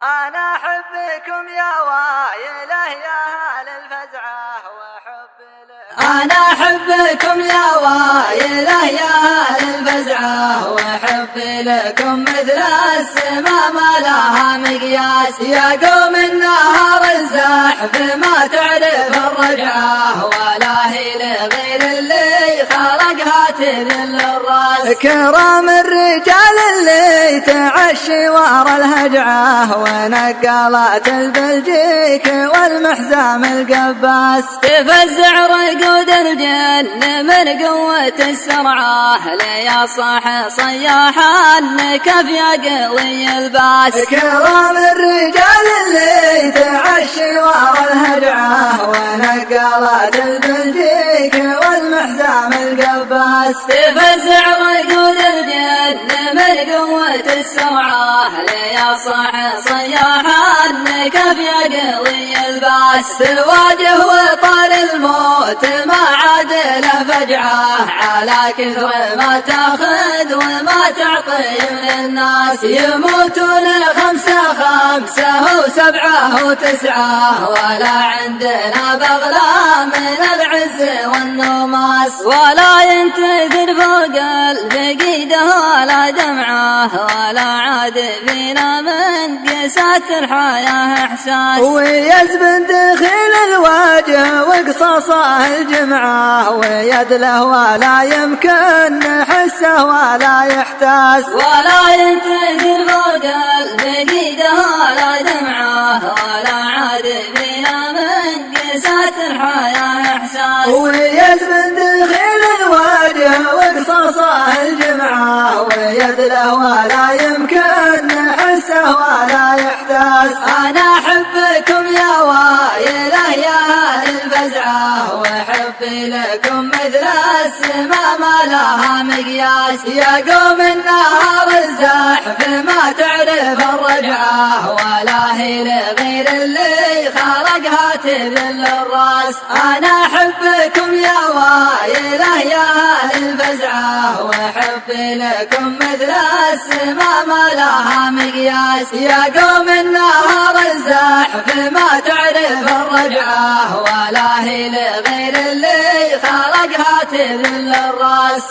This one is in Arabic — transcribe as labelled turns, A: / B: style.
A: أنا أحبكم يا وايله يا أهل الفزعة وحب لكم. أنا أحبكم يا وايله يا أهل الفزعة وحب لكم مثل السما ما لها مقياس. يا قوم النهار الزاحف ما تعرف الرجعة ولا هي لغير اللي خلقها تذل الراس. كرام الرجال اللي تعشي ورا الهجعة ونقالات البلجيك والمحزام القباس. تفزع رقود الجن من قوة السرعة ليا صاح صياحان كف يا قوي الباس. كرام الرجال اللي تعشي ورا الهجعة ونقالات البلجيك والمحزام القباس. تفزع رقود الجن من قوة السرعة ليا صاح صياحان كف يا قوي الباس. تواجه وطال الموت ما عاد له فجعة على كثر ما تاخذ وما تعطي من الناس. يموتون 5 و7 و9 ولا عندنا بغلا من العز والنوماس. ولا ينتظر فوق الفقيده ولا دمعه ولا عاد فينا من قسات الحياة احساس. ويزبن دخيل الوجه وقصاصه الجمعه ويدله ولا يمكن حسه ولا يحتاس. ولا ينتظر فوق الفقيده ولا دمعه ولا عاد فينا من قسات الحياة احساس. ويزبن دخيل الوجه وقصاصه الجمعه ويدله ولا يمكن حسه ولا يحتاس. أنا أحبكم يا وايله يا أهل الفزعة وحبي لكم مثل السما ما لها مقياس. يا قوم النهار الزاحف ما تعرف الرجعة ولا هي لغير اللي خلقها تذل الراس. أنا أحبكم يا وايله يا أهل الفزعة وحبي لكم مثل السما ما لها مقياس. يا قوم النهار الزاحف ما تعرف الرجعة ولا هي لغير اللي خلقها تذل الراس.